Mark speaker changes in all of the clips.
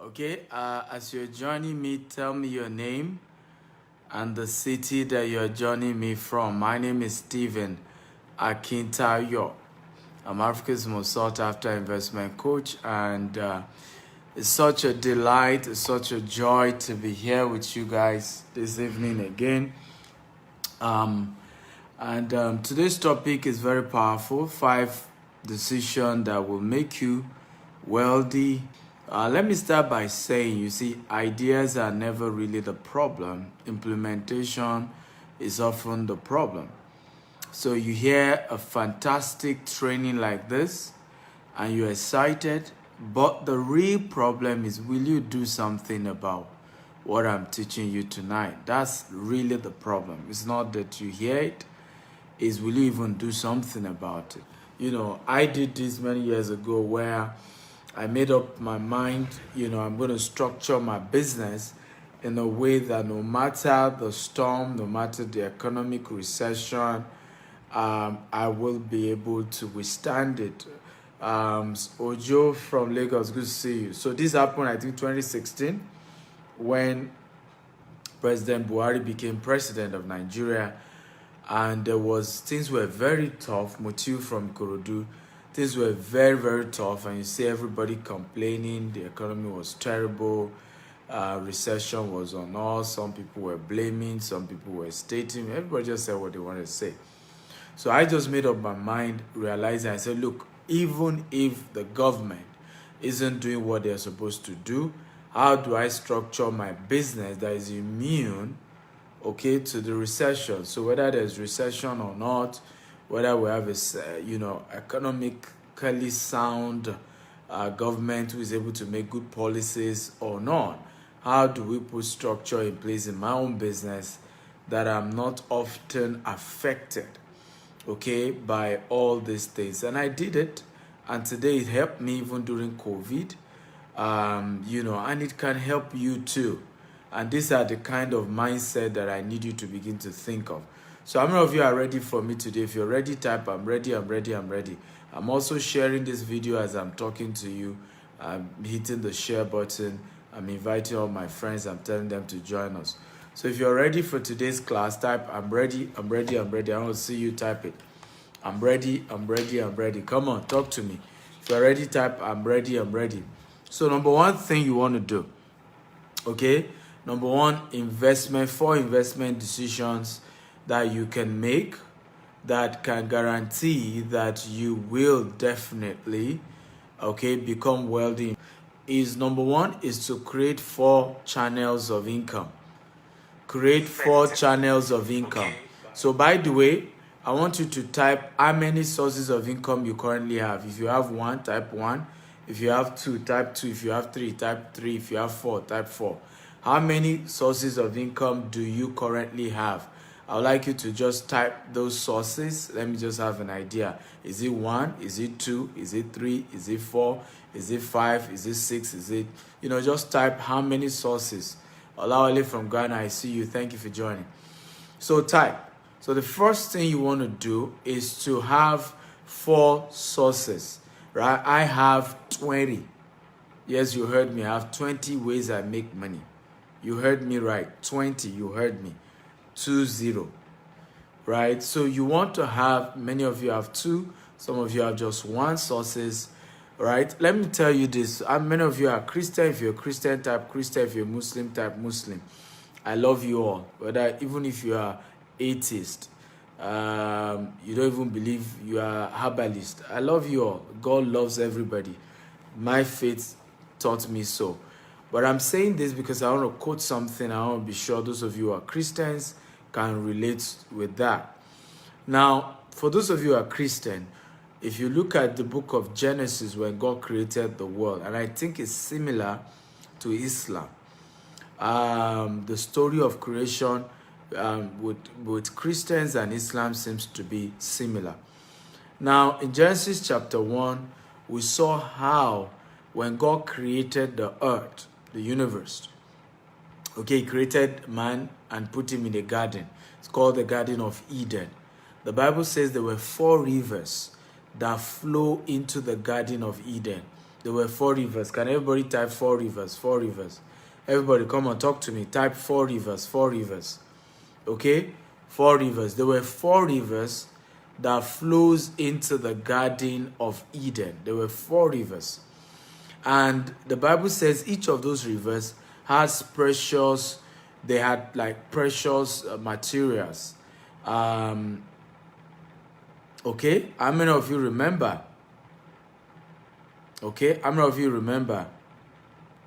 Speaker 1: Okay, as you're joining me, tell me your name and the city that you're joining me from. My name is Stephen Akintayo. I'm Africa's most sought after investment coach, and it's such a delight, it's such a joy to be here with you guys this evening again. Today's topic is very powerful: 5 decisions that will make you wealthy. Let me start by saying, you see, ideas are never really the problem. Implementation is often the problem. So you hear a fantastic training like this and you're excited, but the real problem is, will you do something about what I'm teaching you tonight? That's really the problem. It's not that you hear it, is will you even do something about it? You know, I did this many years ago where I made up my mind, I'm going to structure my business in a way that no matter the storm, no matter the economic recession, I will be able to withstand it. Ojo from Lagos, good to see you. So this happened, I think, 2016, when President Buhari became president of Nigeria, and things were very tough. Mutiu from Ikorodu, things were very, very tough, and you see everybody complaining. The economy was terrible. Recession was on us. Some people were blaming, some people were stating. Everybody just said what they wanted to say. So I just made up my mind, realizing, I said, look, even if the government isn't doing what they're supposed to do, how do I structure my business that is immune, to the recession? So whether there's recession or not, whether we have a, economically sound government who is able to make good policies or not, how do we put structure in place in my own business that I'm not often affected, by all these things? And I did it, and today it helped me even during COVID, and it can help you too. And these are the kind of mindset that I need you to begin to think of. So how many of you are ready for me today? If you're ready, type I'm ready, I'm ready, I'm ready. I'm also sharing this video as I'm talking to you. I'm hitting the share button. I'm inviting all my friends. I'm telling them to join us. So if you're ready for today's class, type I'm ready, I'm ready, I'm ready. I want to see you type it. I'm ready, I'm ready, I'm ready. Come on, talk to me. If you're ready, type I'm ready, I'm ready. So number one thing you want to do, Number one, 4 investment decisions that you can make that can guarantee that you will definitely, become wealthy. Number one is to create 4 channels of income. Create 4 channels of income. So by the way, I want you to type how many sources of income you currently have. If you have 1, type 1. If you have 2, type 2. If you have 3, type 3. If you have 4, type 4. How many sources of income do you currently have? I would like you to just type those sources. Let me just have an idea. Is it 1? Is it 2? Is it 3? Is it 4? Is it 5? Is it 6? Is it, just type how many sources. Olawale from Ghana, I see you. Thank you for joining. So type. So the first thing you want to do is to have 4 sources, right? I have 20. Yes, you heard me. I have 20 ways I make money. You heard me right. 20, you heard me. 20, right? So you want to have, many of you have 2, some of you have just 1 sources, right? Let me tell you this. Many of you are Christian. If you're Christian, type Christian. If you're Muslim, type Muslim. I love you all. Even if you are atheist, you don't even believe you are herbalist. I love you all. God loves everybody. My faith taught me so. But I'm saying this because I want to quote something. I want to be sure those of you who are Christians can relate with that. Now, for those of you who are Christian, if you look at the book of Genesis when God created the world, and I think it's similar to Islam, the story of creation with Christians and Islam seems to be similar. Now, in Genesis chapter 1, we saw how when God created the earth, the universe, he created man and put him in a garden. It's called the Garden of Eden. The Bible says there were 4 rivers that flow into the Garden of Eden. There were 4 rivers. Can everybody type 4 rivers? 4 rivers. Everybody, come on, talk to me. Type 4 rivers. 4 rivers. Okay? 4 rivers. There were 4 rivers that flows into the Garden of Eden. There were 4 rivers. And the Bible says each of those rivers has precious, they had like precious materials. Okay? How many of you remember? Okay? How many of you remember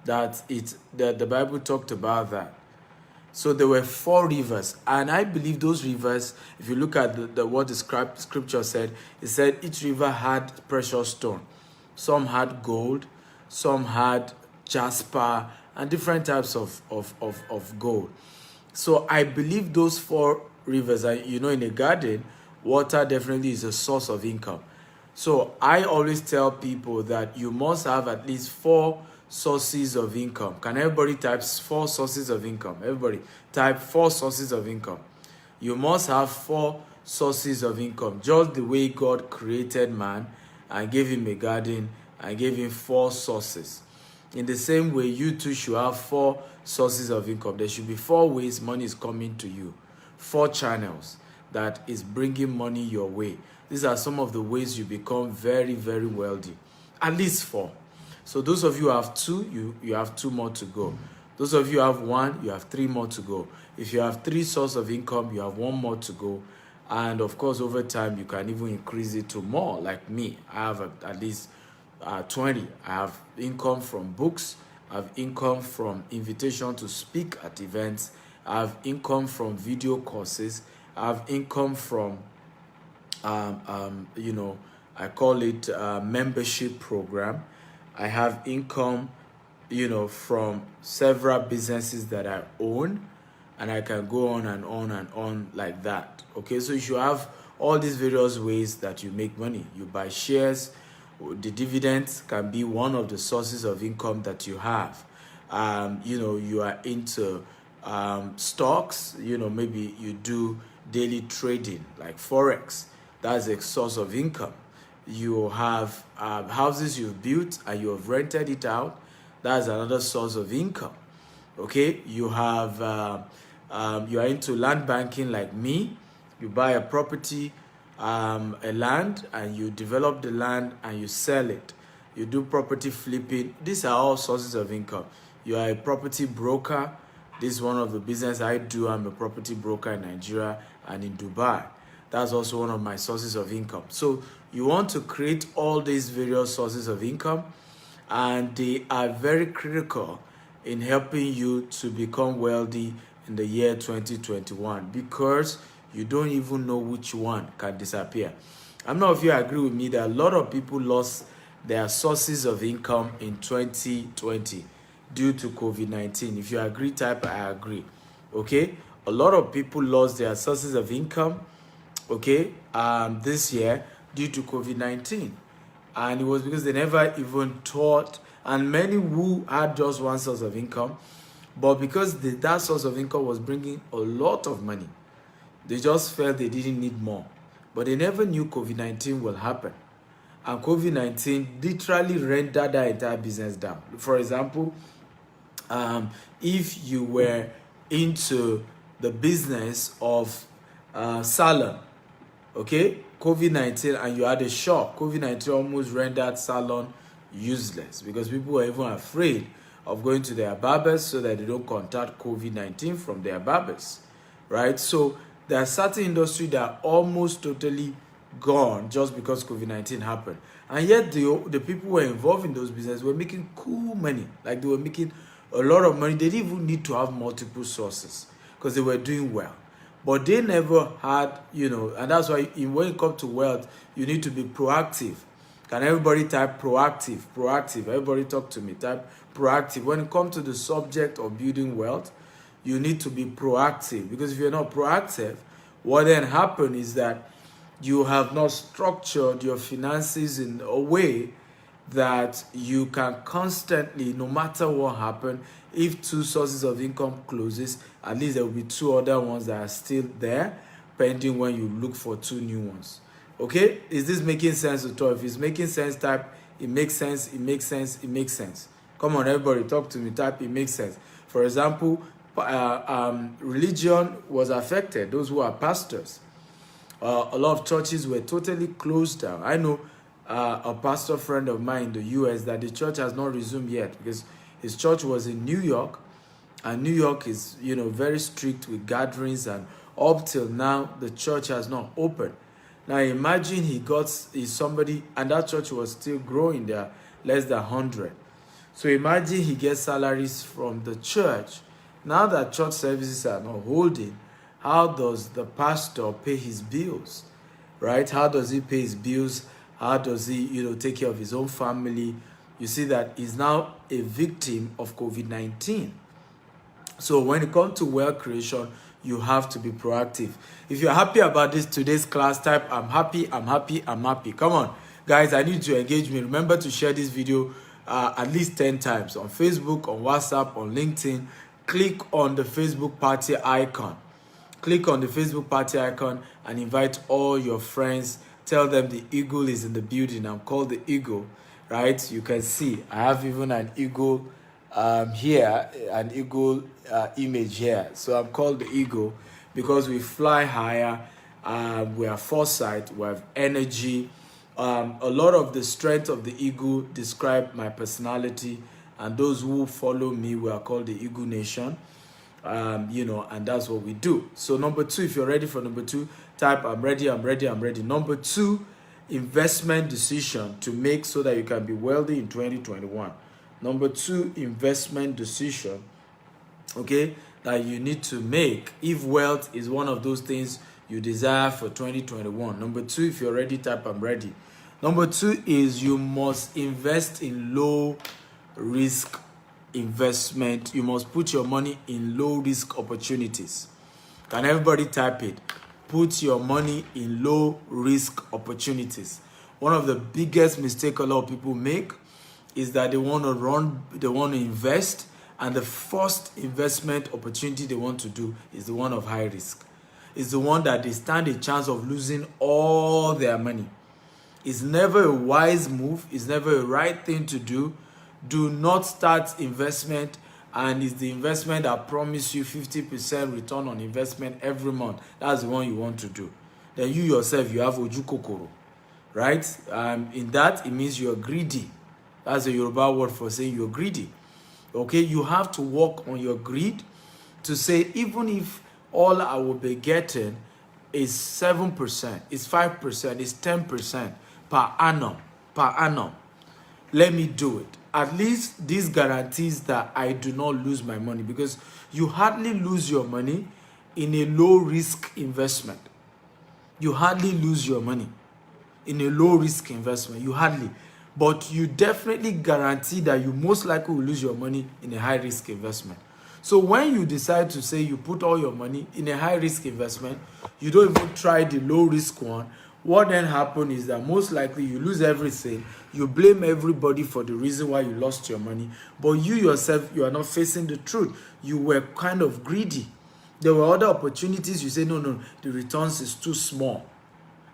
Speaker 1: that the Bible talked about that? So there were 4 rivers, and I believe those rivers, if you look at what the scripture said, it said each river had precious stone. Some had gold, some had jasper, and different types of gold. So I believe those 4 rivers, and you know, in a garden, water definitely is a source of income. So I always tell people that you must have at least 4 sources of income. Can everybody type 4 sources of income? Everybody type 4 sources of income. You must have 4 sources of income, just the way God created man and gave him a garden and gave him 4 sources. In the same way, you too should have 4 sources of income. There should be 4 ways money is coming to you, 4 channels that is bringing money your way. These are some of the ways you become very, very wealthy. At least 4. So those of you who have 2, you have 2 more to go. Those of you who have 1, you have 3 more to go. If you have 3 sources of income, you have 1 more to go. And of course, over time, you can even increase it to more. Like me, I have at least 20. I have income from books. I have income from invitation to speak at events. I have income from video courses. I have income from, you know, I call it membership program. I have income, you know, from several businesses that I own, and I can go on and on and on like that. Okay, so you should have all these various ways that you make money. You buy shares. The dividends can be one of the sources of income that you have. You know, you are into stocks. You know, maybe you do daily trading like Forex. That's a source of income. You have houses you've built and you have rented it out. That's another source of income. Okay, you have you are into land banking like me. You buy a property, a land, and you develop the land and you sell it. You do property flipping. These are all sources of income. You are a property broker. This is one of the business I do. I'm a property broker in Nigeria and in Dubai. That's also one of my sources of income. So you want to create all these various sources of income, and they are very critical in helping you to become wealthy in the year 2021, because you don't even know which one can disappear. I'm not if you agree with me that a lot of people lost their sources of income in 2020 due to COVID-19. If you agree, type I agree. Okay, a lot of people lost their sources of income, okay, this year due to COVID-19, and it was because they never even thought. And many who had just one source of income, but because that source of income was bringing a lot of money, they just felt they didn't need more. But they never knew COVID-19 will happen. And COVID-19 literally rendered that entire business down. For example, if you were into the business of salon, okay, COVID-19, and you had a shop, COVID-19 almost rendered salon useless because people were even afraid of going to their barbers so that they don't contact COVID-19 from their barbers, right? So there are certain industries that are almost totally gone just because COVID-19 happened. And yet the people who were involved in those businesses were making cool money. Like they were making a lot of money. They didn't even need to have multiple sources because they were doing well. But they never had, you know, and that's why when it comes to wealth, you need to be proactive. Can everybody type proactive? Proactive. Everybody talk to me. Type proactive. When it comes to the subject of building wealth, you need to be proactive. Because if you're not proactive, what then happens is that you have not structured your finances in a way that you can constantly, no matter what happens, if 2 sources of income closes, at least there will be 2 other ones that are still there, pending when you look for 2 new ones. Okay, is this making sense at all? If it's making sense, type It makes sense, it makes sense, it makes sense. Come on, everybody, talk to me. Type, it makes sense. For example, religion was affected. Those who are pastors. A lot of churches were totally closed down. I know a pastor friend of mine in the US that the church has not resumed yet because his church was in New York, and New York is, you know, very strict with gatherings, and up till now the church has not opened. Now imagine he's somebody, and that church was still growing. There less than 100. So imagine he gets salaries from the church. Now that church services are not holding, how does the pastor pay his bills, right? How does he pay his bills? How does he, you know, take care of his own family? You see that he's now a victim of COVID-19. So when it comes to wealth creation, you have to be proactive. If you're happy about today's class, type I'm happy, I'm happy, I'm happy. Come on, guys, I need to engage me. Remember to share this video at least 10 times on Facebook, on WhatsApp, on LinkedIn. Click on the Facebook party icon. Click on the Facebook party icon and invite all your friends. Tell them the eagle is in the building. I'm called the eagle, right? You can see I have even an eagle here, an eagle image here. So I'm called the eagle because we fly higher. We have foresight, we have energy. A lot of the strength of the eagle describe my personality, and those who follow me, we are called the Eagle Nation. You know, and that's what we do. So number 2, if you're ready for number 2, type I'm ready, I'm ready, I'm ready. Number 2, investment decision to make so that you can be wealthy in 2021. Number 2, investment decision, okay, that you need to make if wealth is one of those things you desire for 2021. Number 2, if you're ready, type I'm ready. Number 2 is you must invest in low risk investment. You must put your money in low risk opportunities. Can everybody type it? Put your money in low risk opportunities. One of the biggest mistakes a lot of people make is that they want to invest, and the first investment opportunity they want to do is the one of high risk. It's the one that they stand a chance of losing all their money. It's never a wise move. It's never a right thing to do. Do not start investment, and it's the investment that promises you 50% return on investment every month. That's the one you want to do. Then you yourself, you have oju kokoro, right? In that, it means you're greedy. That's a Yoruba word for saying you're greedy. Okay, you have to work on your greed to say, even if all I will be getting is 7%, is 5%, is 10% per annum, let me do it. At least this guarantees that I do not lose my money, because you hardly lose your money in a low risk investment. You hardly lose your money in a low risk investment. You hardly. But you definitely guarantee that you most likely will lose your money in a high risk investment. So when you decide to say you put all your money in a high risk investment, you don't even try the low risk one, what then happens is that most likely you lose everything. You blame everybody for the reason why you lost your money. But you yourself, you are not facing the truth. You were kind of greedy. There were other opportunities. You say, no, the returns is too small.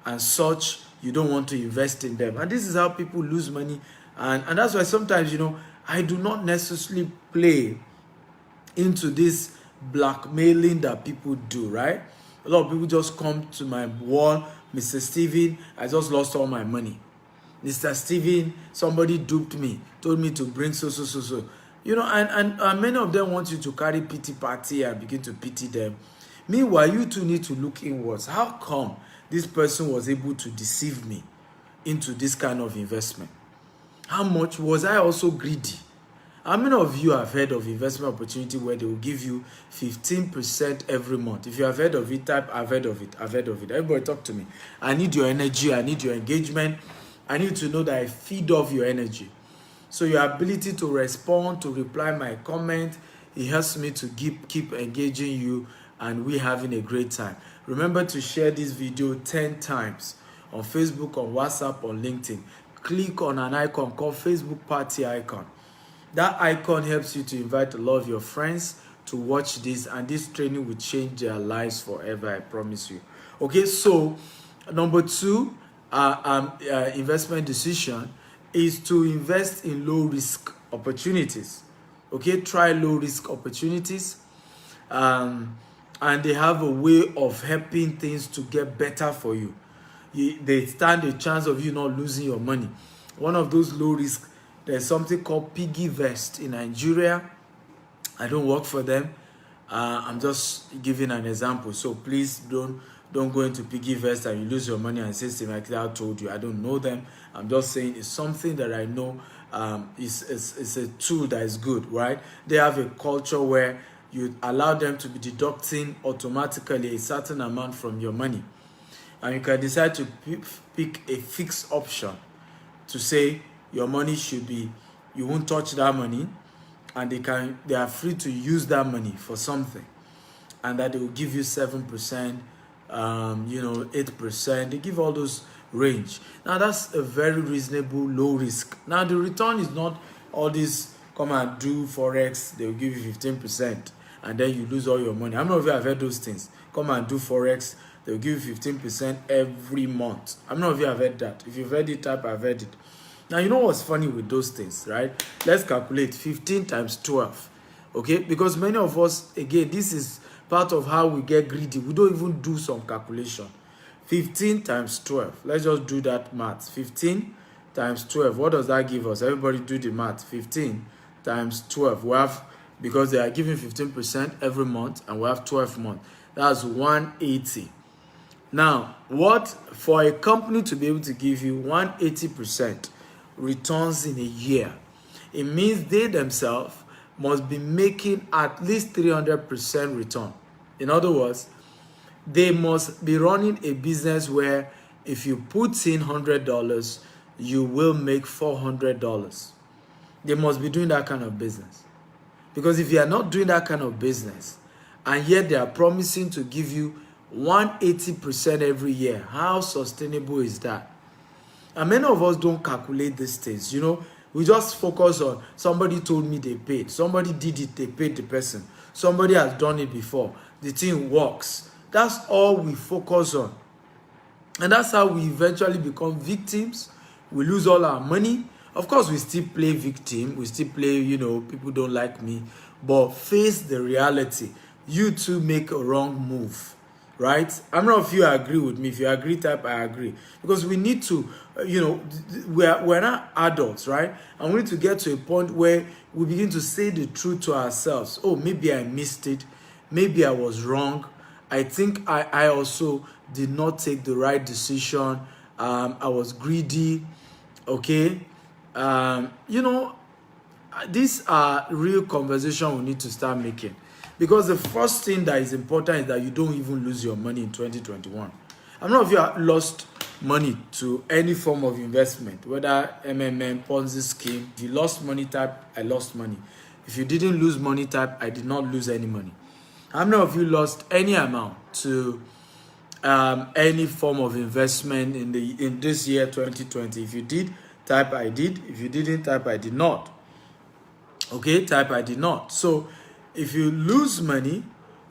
Speaker 1: And such, you don't want to invest in them. And this is how people lose money. And that's why sometimes, you know, I do not necessarily play into this blackmailing that people do, right? A lot of people just come to my wall, Mr. Steven, I just lost all my money. Mr. Steven, somebody duped me, told me to bring so. You know, and many of them want you to carry pity party and begin to pity them. Meanwhile, you too need to look inwards. How come this person was able to deceive me into this kind of investment? How much was I also greedy? How many of you have heard of investment opportunity where they will give you 15% every month? If you have heard of it, type I've heard of it. I've heard of it. Everybody talk to me. I need your energy. I need your engagement. I need to know that I feed off your energy. So your ability to respond, to reply my comment, it helps me to keep engaging you, and we having a great time. Remember to share this video 10 times on Facebook, on WhatsApp, on LinkedIn. Click on an icon called Facebook Party icon. That icon helps you to invite a lot of your friends to watch this, and this training will change their lives forever, I promise you. Okay, so number 2, investment decision is to invest in low risk opportunities. Okay, try low risk opportunities. And they have a way of helping things to get better for you. They stand a chance of you not losing your money. One of those low risk, there's something called Piggy Vest in Nigeria. I don't work for them. I'm just giving an example. So please don't go into Piggy Vest and you lose your money and say Simakila told you. I don't know them. I'm just saying it's something that I know. It's a tool that is good, right? They have a culture where you allow them to be deducting automatically a certain amount from your money. And you can decide to pick a fixed option to say your money should be, you won't touch that money, and they are free to use that money for something, and that they will give you 7%, 8%. They give all those range. Now that's a very reasonable low risk. Now the return is not all this come and do forex, they will give you 15% and then you lose all your money. I'm not sure if I've heard those things. Come and do forex, they'll give you 15% every month. I'm not sure if I've heard that. If you've heard it, type I've heard it. Now you know what's funny with those things, right? Let's calculate 15 times 12. Okay, because many of us, again, this is part of how we get greedy. We don't even do some calculation. 15 times 12. Let's just do that math. 15 times 12. What does that give us? Everybody do the math. 15 times 12. We have, because they are giving 15% every month, and we have 12 months. That's 180. Now, what for a company to be able to give you 180% returns in a year, it means they themselves must be making at least 300% return. In other words, they must be running a business where if you put in $100, you will make $400. They must be doing that kind of business. Because if you are not doing that kind of business, and yet they are promising to give you 180% every year, how sustainable is that? And many of us don't calculate these things. We just focus on somebody told me they paid, somebody did it, they paid the person, somebody has done it before, the thing works. That's all we focus on. And that's how we eventually become victims. We lose all our money. Of course, we still play victim. We still play, people don't like me. But face the reality. You too make a wrong move, right? I'm not if you agree with me. If you agree, type I agree. Because we need to, we're not adults, right? And we need to get to a point where we begin to say the truth to ourselves. Oh, maybe I missed it. Maybe I was wrong. I think I also did not take the right decision. I was greedy. Okay. These are real conversations we need to start making. Because the first thing that is important is that you don't even lose your money in 2021. I'm not if you have lost money to any form of investment, whether MMM, Ponzi scheme. If you lost money, type I lost money. If you didn't lose money, type I did not lose any money. How many of you lost any amount to any form of investment in this year 2020? If you did, type I did. If you didn't, type I did not. Okay, type I did not. So if you lose money,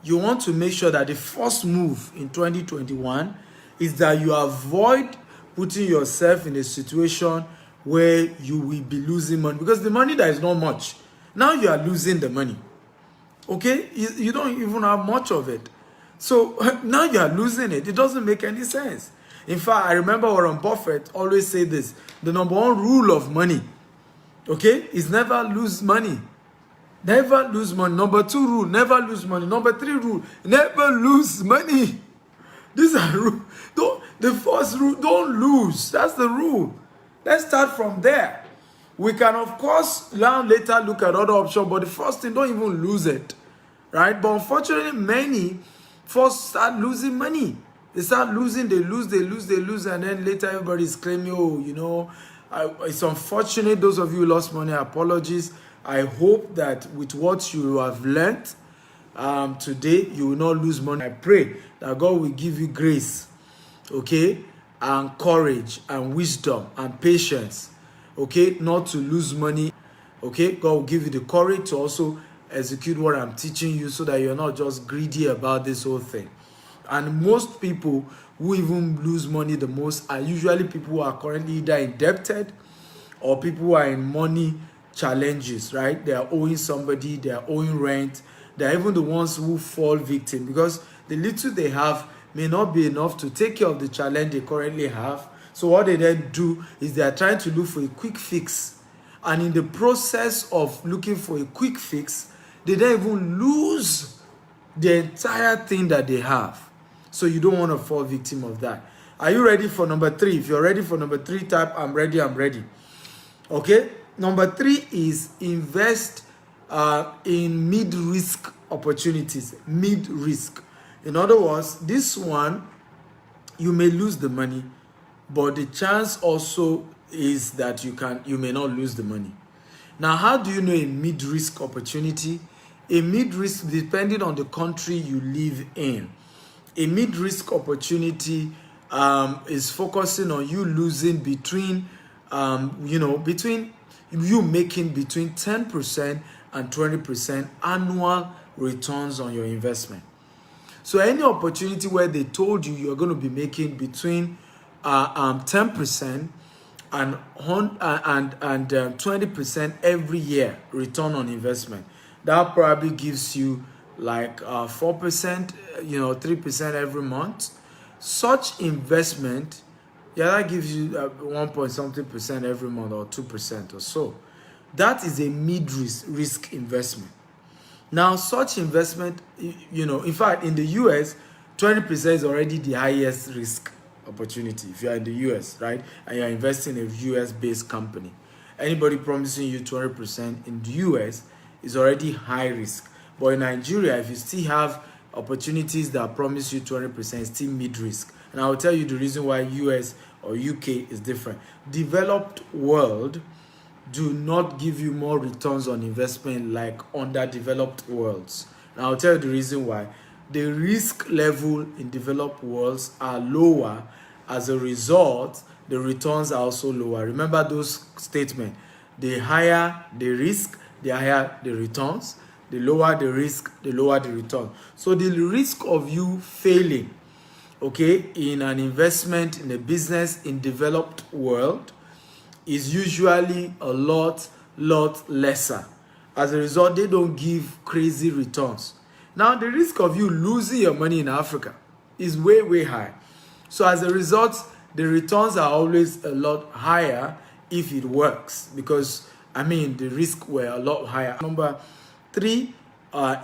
Speaker 1: you want to make sure that the first move in 2021 is that you avoid putting yourself in a situation where you will be losing money, because the money that is not much. Now you are losing the money. Okay, you don't even have much of it. So now you are losing it. It doesn't make any sense. In fact, I remember Warren Buffett always say this: the number one rule of money, okay, is never lose money. Never lose money. Number 2 rule, never lose money. Number 3 rule, never lose money. These are rules. The first rule, don't lose. That's the rule. Let's start from there. We can, of course, later look at other options, but the first thing, don't even lose it. Right? But unfortunately, many first start losing money. They start losing, they lose, and then later everybody is claiming, it's unfortunate. Those of you who lost money, apologies. I hope that with what you have learned today, you will not lose money. I pray that God will give you grace, okay, and courage and wisdom and patience, okay, not to lose money, okay. God will give you the courage to also execute what I'm teaching you, so that you're not just greedy about this whole thing. And most people who even lose money the most are usually people who are currently either indebted or people who are in money challenges, right? They are owing somebody, they are owing rent. They are even the ones who fall victim because the little they have may not be enough to take care of the challenge they currently have. So what they then do is they are trying to look for a quick fix. And in the process of looking for a quick fix, they then even lose the entire thing that they have. So you don't want to fall victim of that. Are you ready for number 3? If you're ready for number 3, type I'm ready, I'm ready. Okay? Number 3 is invest in mid-risk opportunities. Mid-risk. In other words, this one, you may lose the money, but the chance also is that you may not lose the money. Now, how do you know a mid-risk opportunity? A mid-risk, depending on the country you live in, a mid-risk opportunity is focusing on you losing between you making between 10% and 20% annual returns on your investment. So any opportunity where they told you you're going to be making between 10% and 20% every year return on investment, that probably gives you like 4%, 3% every month. Such investment, that gives you 1 point something percent every month, or 2% or so. That is a mid-risk investment. Now, such investment, in fact, in the US, 20% is already the highest risk opportunity if you are in the US, right? And you're investing in a US-based company. Anybody promising you 20% in the US is already high risk. But in Nigeria, if you still have opportunities that promise you 20%, it's still mid-risk. And I will tell you the reason why US or UK is different. Developed world do not give you more returns on investment like underdeveloped worlds. And I'll tell you the reason why. The risk level in developed worlds are lower. As a result, the returns are also lower. Remember those statements. The higher the risk, the higher the returns. The lower the risk, the lower the return. So the risk of you failing, in an investment, in a business in developed world is usually a lot lesser. As a result, they don't give crazy returns. Now, the risk of you losing your money in Africa is way high. So as a result, the returns are always a lot higher if it works, because the risks were a lot higher. Number 3,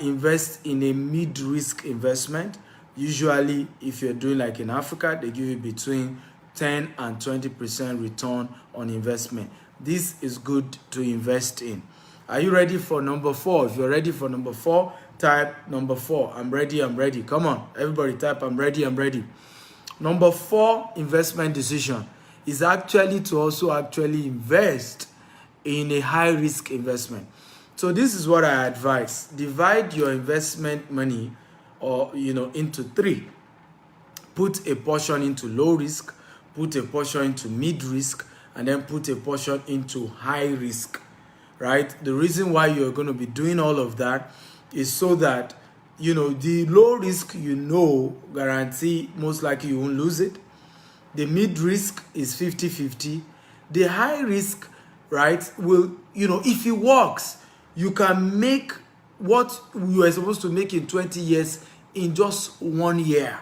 Speaker 1: invest in a mid-risk investment. Usually, if you're doing like in Africa, they give you between 10 and 20% return on investment. This is good to invest in. Are you ready for number 4? If you're ready for number 4, type number 4. I'm ready, I'm ready. Come on, everybody type I'm ready, I'm ready. Number 4 investment decision is actually to also invest in a high risk investment. So this is what I advise. Divide your investment money into 3. Put a portion into low risk, put a portion into mid risk, and then put a portion into high risk, right? The reason why you're going to be doing all of that is so that, the low risk, guarantee most likely you won't lose it. The mid risk is 50-50. The high risk, right, will, if it works, you can make what you are supposed to make in 20 years in just 1 year,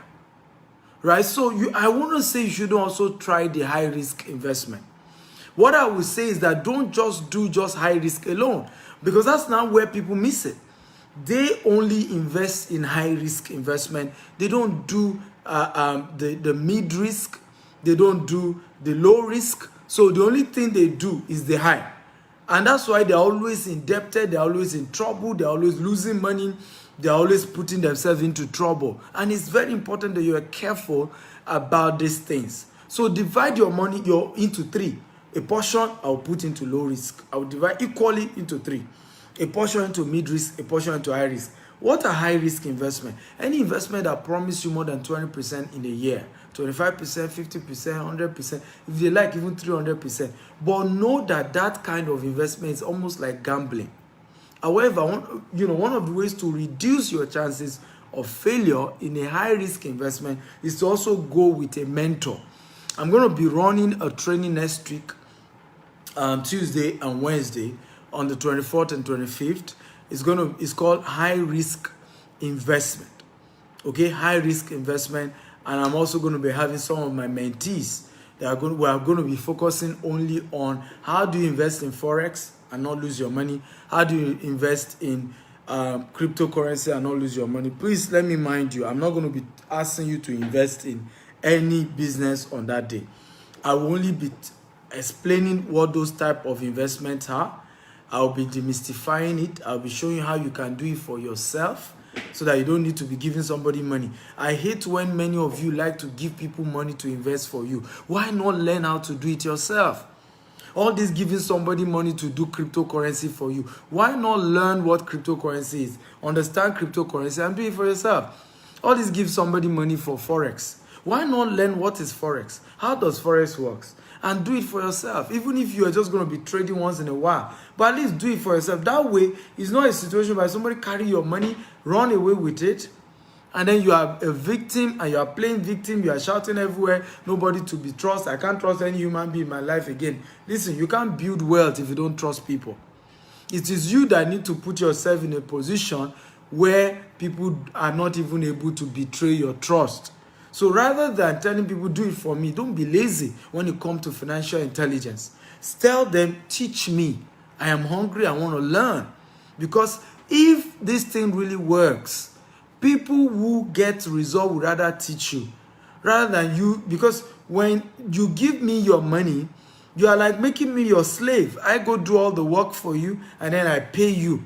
Speaker 1: right? So I want to say you should also try the high risk investment. What I would say is that don't just do high risk alone, because that's not where people miss it. They only invest in high risk investment. They don't do the mid risk. They don't do the low risk. So the only thing they do is the high. And that's why they're always indebted. They're always in trouble. They're always losing money. They're always putting themselves into trouble. And it's very important that you are careful about these things. So divide your money into 3. A portion I'll put into low risk. I'll divide equally into 3. A portion into mid risk, a portion into high risk. What are high risk investment? Any investment that promises you more than 20% in a year, 25%, 50%, 100%, if they like even 300%. But know that kind of investment is almost like gambling. However, one of the ways to reduce your chances of failure in a high risk investment is to also go with a mentor. I'm going to be running a training next week Tuesday and Wednesday on the 24th and 25th. It's called high risk investment. Okay, high risk investment. And I'm also going to be having some of my mentees we are going to be focusing only on how do you invest in Forex and not lose your money. How do you invest in cryptocurrency and not lose your money. Please let me mind you, I'm not going to be asking you to invest in any business on that day. I will only be explaining what those type of investments are. I'll be demystifying it. I'll be showing you how you can do it for yourself so that you don't need to be giving somebody money. I hate when many of you like to give people money to invest for you. Why not learn how to do it yourself? All this giving somebody money to do cryptocurrency for you. Why not learn what cryptocurrency is? Understand cryptocurrency and do it for yourself. All this give somebody money for Forex. Why not learn what is Forex? How does Forex works? And do it for yourself. Even if you are just going to be trading once in a while. But at least do it for yourself. That way, it's not a situation where somebody carry your money, run away with it, and then you are a victim and you are playing victim. You are shouting everywhere, nobody to be trusted. I can't trust any human being in my life again. Listen, you can't build wealth if you don't trust people. It is you that need to put yourself in a position where people are not even able to betray your trust. So rather than telling people, do it for me, don't be lazy when it comes to financial intelligence. Tell them, teach me. I am hungry, I want to learn. Because if this thing really works, people who get result would rather teach you. Rather than you, because when you give me your money, you are like making me your slave. I go do all the work for you and then I pay you.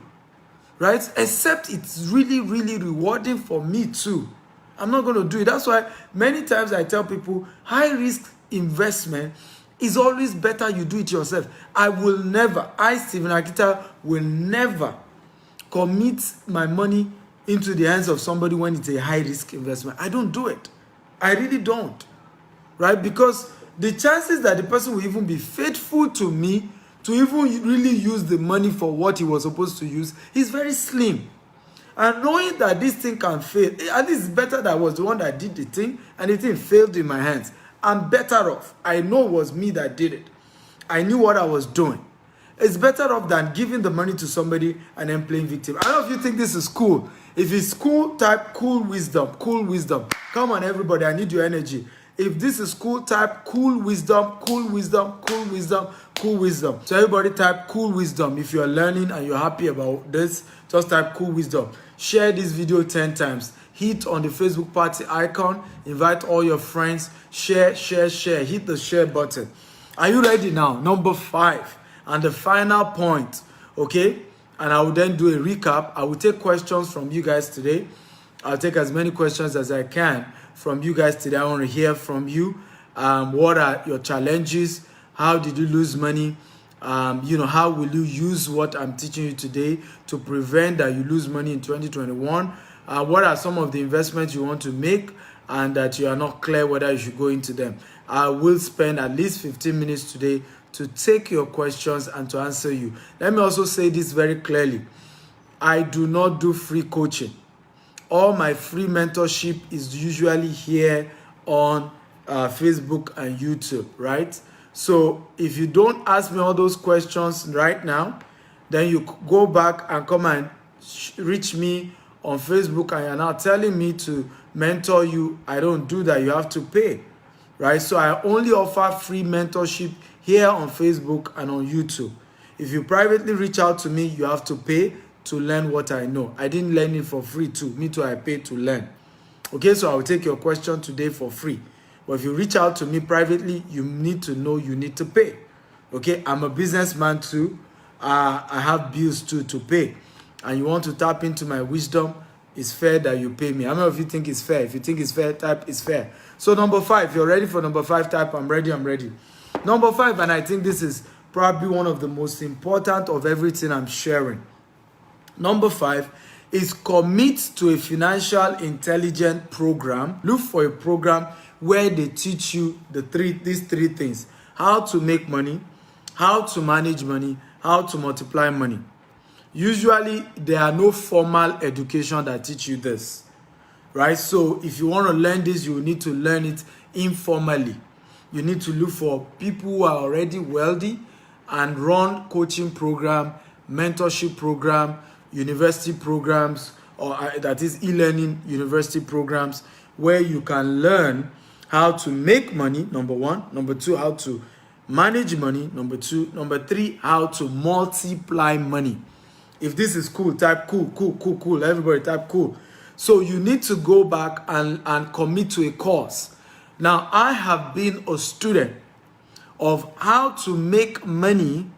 Speaker 1: Right? Except it's really, really rewarding for me too. I'm not going to do it. That's why many times I tell people high risk investment is always better you do it yourself. I, Stephen Akita, will never commit my money into the hands of somebody when it's a high risk investment. I don't do it. I really don't. Right? Because the chances that the person will even be faithful to me to even really use the money for what he was supposed to use is very slim. And knowing that this thing can fail, at least it's better that I was the one that did the thing and the thing failed in my hands. I'm better off. I know it was me that did it. I knew what I was doing. It's better off than giving the money to somebody and then playing victim. I don't know if you think this is cool. If it's cool, type cool wisdom. Cool wisdom. Come on, everybody. I need your energy. If this is cool, type cool wisdom, cool wisdom, cool wisdom, cool wisdom. So everybody type cool wisdom. If you're learning and you're happy about this, just type cool wisdom. Share this video 10 times. Hit on the Facebook party icon. Invite all your friends. Share, share, share. Hit the share button. Are you ready now? Number 5. And the final point. Okay? And I will then do a recap. I will take questions from you guys today. I'll take as many questions as I can from you guys today. I want to hear from you. What are your challenges? How did you lose money? How will you use what I'm teaching you today to prevent that you lose money in 2021? What are some of the investments you want to make and that you are not clear whether you should go into them? I will spend at least 15 minutes today to take your questions and to answer you. Let me also say this very clearly. I do not do free coaching. All my free mentorship is usually here on Facebook and YouTube, right? So if you don't ask me all those questions right now, then you go back and come and reach me on Facebook and you're now telling me to mentor you. I don't do that. You have to pay, right? So I only offer free mentorship here on Facebook and on YouTube. If you privately reach out to me, you have to pay to learn what I know. I didn't learn it for free too. Me too, I paid to learn. Okay, so I will take your question today for free. But if you reach out to me privately, you need to know you need to pay. Okay, I'm a businessman too. I have bills too to pay. And you want to tap into my wisdom, it's fair that you pay me. How many of you think it's fair? If you think it's fair, type it's fair. So number 5, if you're ready for number 5, type I'm ready, I'm ready. Number 5, and I think this is probably one of the most important of everything I'm sharing. Number 5 is commit to a financial intelligence program. Look for a program where they teach you these three things: how to make money, how to manage money, how to multiply money. Usually, there are no formal education that teach you this, right? So if you want to learn this, you need to learn it informally. You need to look for people who are already wealthy and run coaching program, mentorship program, university programs, or that is e-learning university programs, where you can learn how to make money, number one. Number two, how to manage money. Number two. Number three, how to multiply money. If this is cool, type cool, cool, cool, cool. Everybody type cool. So you need to go back and commit to a course. Now, I have been a student of how to make money,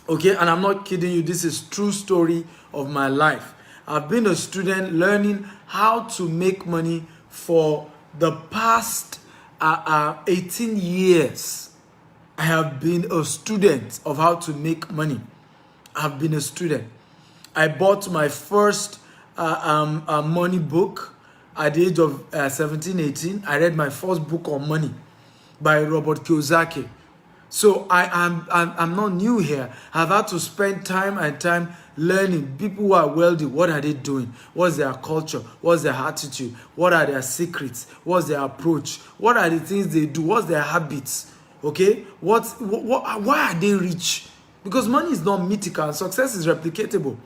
Speaker 1: okay? And I'm not kidding you. This is true story of my life. I've been a student learning how to make money for the past 18 years. I have been a student of how to make money. I've been a student. I bought my first money book at the age of 17, 18. I read my first book on money by Robert Kiyosaki. So I'm not new here. I've had to spend time and time learning. People who are wealthy, what are they doing? What's their culture? What's their attitude? What are their secrets? What's their approach? What are the things they do? What's their habits? Okay? Why are they rich? Because money is not mythical. Success is replicatable.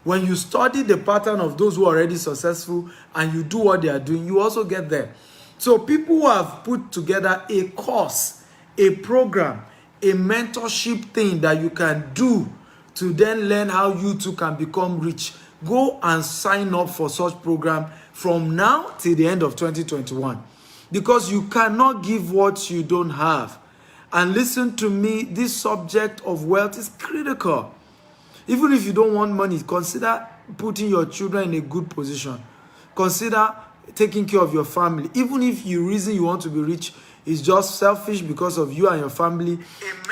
Speaker 1: When you study the pattern of those who are already successful and you do what they are doing, you also get there. So people who have put together a course, a program, a mentorship thing that you can do to then learn how you too can become rich, go and sign up for such program from now till the end of 2021. Because you cannot give what you don't have. And listen to me, this subject of wealth is critical. Even if you don't want money, consider putting your children in a good position. Consider taking care of your family. Even if you reason you want to be rich is just selfish because of you and your family,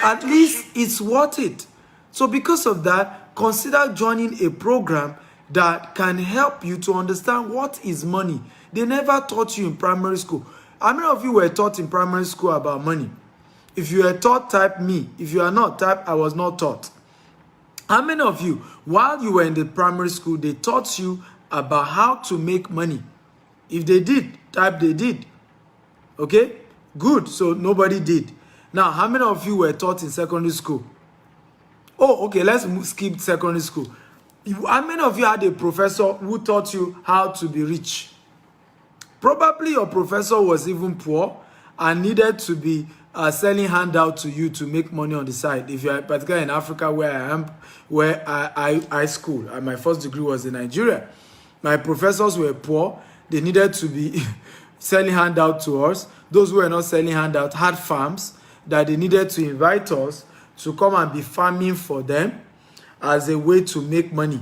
Speaker 1: at least it's worth it. So because of that, consider joining a program that can help you to understand what is money. They never taught you in primary school. How many of you were taught in primary school about money? If you were taught, type me. If you are not, type I was not taught. How many of you, while you were in the primary school, they taught you about how to make money? If they did, type they did. Okay? Good. So nobody did. Now, how many of you were taught in secondary school? Oh, okay. Let's skip secondary school. How many of you had a professor who taught you how to be rich? Probably your professor was even poor and needed to be selling handout to you to make money on the side. If you are particularly in Africa, where I am, where I school, and my first degree was in Nigeria, my professors were poor. They needed to be selling handout to us. Those who were not selling handout had farms that they needed to invite us to come and be farming for them as a way to make money.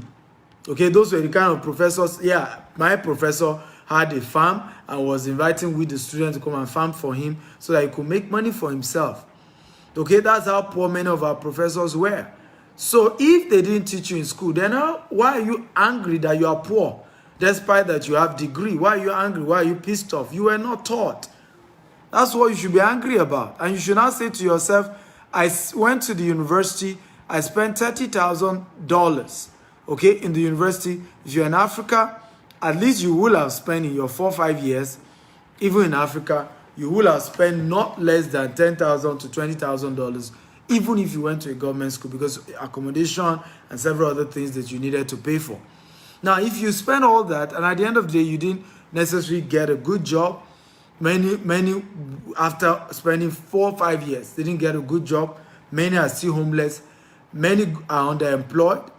Speaker 1: Okay, those were the kind of professors. Yeah, my professor had a farm and was inviting with the students to come and farm for him so that he could make money for himself. Okay, that's how poor many of our professors were. So if they didn't teach you in school, then why are you angry that you are poor? Despite that you have degree, why are you angry? Why are you pissed off? You were not taught. That's what you should be angry about. And you should not say to yourself, I went to the university, I spent $30,000, okay, in the university. If you're in Africa, at least you will have spent in your 4 or 5 years, even in Africa, you will have spent not less than $10,000 to $20,000, even if you went to a government school, because accommodation and several other things that you needed to pay for. Now, if you spend all that, and at the end of the day, you didn't necessarily get a good job, many after spending 4 or 5 years, they didn't get a good job. Many are still homeless. Many are underemployed.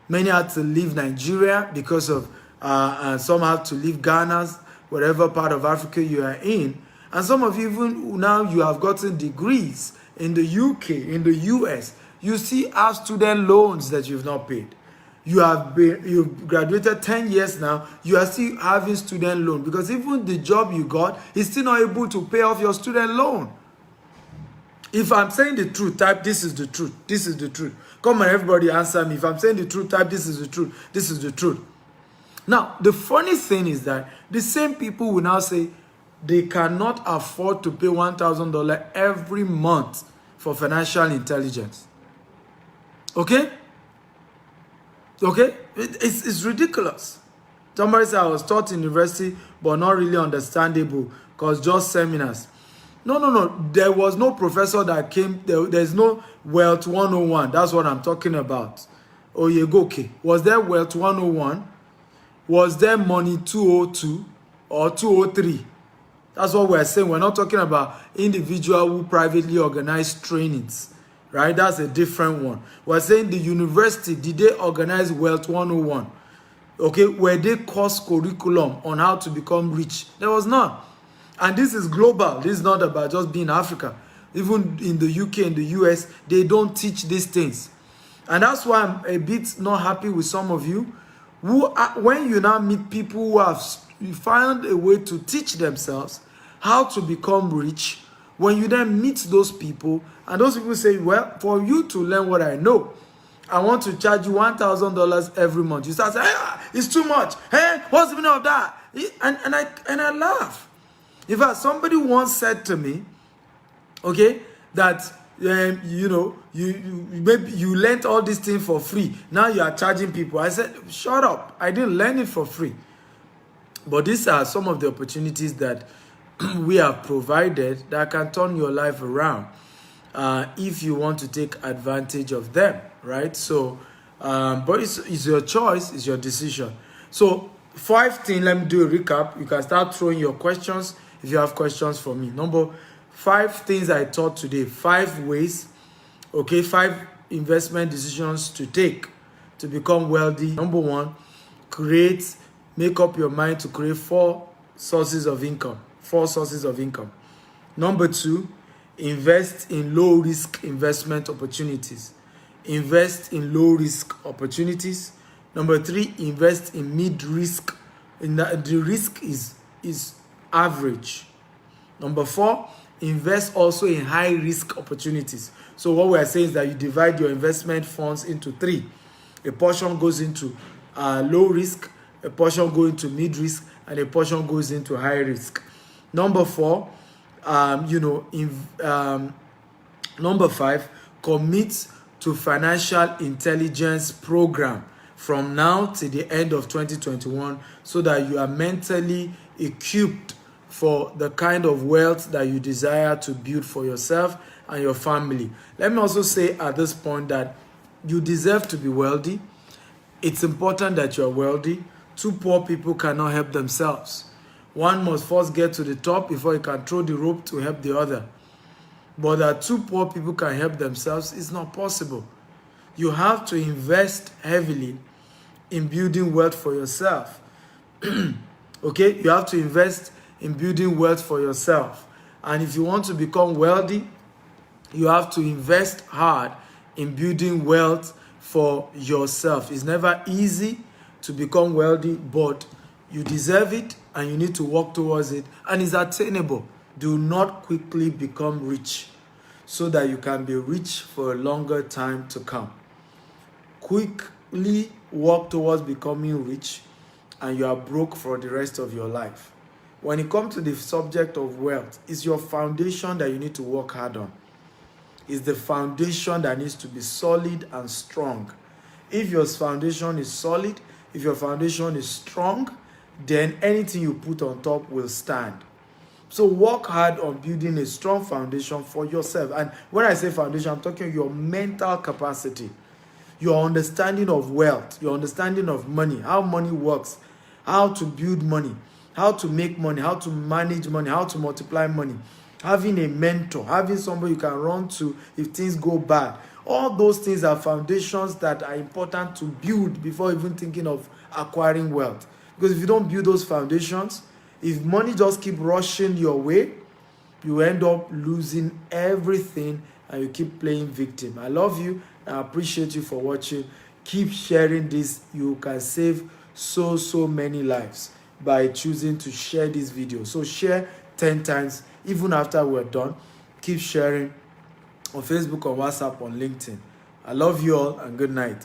Speaker 1: Many had to leave Nigeria because of and some have to leave Ghana, whatever part of Africa you are in. And some of you, even now, you have gotten degrees in the UK, in the US. You still have student loans that you've not paid. You've graduated 10 years now, you are still having student loan because even the job you got is still not able to pay off your student loan. If I'm saying the truth, type this is the truth. This is the truth. Come on, everybody answer me. If I'm saying the truth, type this is the truth. This is the truth. Now, the funny thing is that the same people will now say they cannot afford to pay $1,000 every month for financial intelligence. Okay? Okay? It's ridiculous. Somebody said I was taught in university, but not really understandable because just seminars. No. There was no professor that came. There's no Wealth 101. That's what I'm talking about. Oyegoke. Was there Wealth 101? Was there Money 202 or 203? That's what we're saying. We're not talking about individual who privately organize trainings, right? That's a different one. We're saying the university, did they organize Wealth 101? Okay, were they course curriculum on how to become rich? There was none. And this is global. This is not about just being Africa. Even in the UK and the US, they don't teach these things. And that's why I'm a bit not happy with some of you who are, when you now meet people who have found a way to teach themselves how to become rich, when you then meet those people and those people say, well, for you to learn what I know, I want to charge you $1,000 every month. You start saying, it's too much. Hey, what's the meaning of that? And I laugh. In fact, somebody once said to me, okay, that maybe you learned all these things for free. Now you are charging people. I said, shut up. I didn't learn it for free. But these are some of the opportunities that we have provided that can turn your life around if you want to take advantage of them, right? So, but it's your choice, it's your decision. So 5 things, let me do a recap. You can start throwing your questions if you have questions for me. Number 5 things I taught today, 5 ways, okay, 5 investment decisions to take to become wealthy. Number 1, make up your mind to create 4 sources of income. 4 sources of income. Number 2, invest in low risk investment opportunities. Invest in low risk opportunities. Number 3, invest in mid risk. The risk is average. Number 4, invest also in high risk opportunities. So what we are saying is that you divide your investment funds into 3. A portion goes into low risk, a portion goes into mid risk, and a portion goes into high risk. Number 4, number 5, commit to financial intelligence program from now to the end of 2021 so that you are mentally equipped for the kind of wealth that you desire to build for yourself and your family. Let me also say at this point that you deserve to be wealthy. It's important that you are wealthy. 2 poor people cannot help themselves. One must first get to the top before he can throw the rope to help the other. But that 2 poor people can help themselves is not possible. You have to invest heavily in building wealth for yourself. Okay, you have to invest in building wealth for yourself. And if you want to become wealthy, you have to invest hard in building wealth for yourself. It's never easy to become wealthy, but you deserve it and you need to work towards it, and it's attainable. Do not quickly become rich so that you can be rich for a longer time to come. Quickly work towards becoming rich and you are broke for the rest of your life. When it comes to the subject of wealth, it's your foundation that you need to work hard on. It's the foundation that needs to be solid and strong. If your foundation is solid, if your foundation is strong, then anything you put on top will stand. So work hard on building a strong foundation for yourself. And when I say foundation, I'm talking your mental capacity, your understanding of wealth, your understanding of money, how money works, how to build money, how to make money, how to manage money, how to multiply money, having a mentor, having somebody you can run to if things go bad. All those things are foundations that are important to build before even thinking of acquiring wealth. Because if you don't build those foundations, if money just keep rushing your way, you end up losing everything and you keep playing victim. I love you. I appreciate you for watching. Keep sharing this. You can save so many lives by choosing to share this video. So share 10 times even after we're done. Keep sharing on Facebook, on WhatsApp, on LinkedIn. I love you all and good night.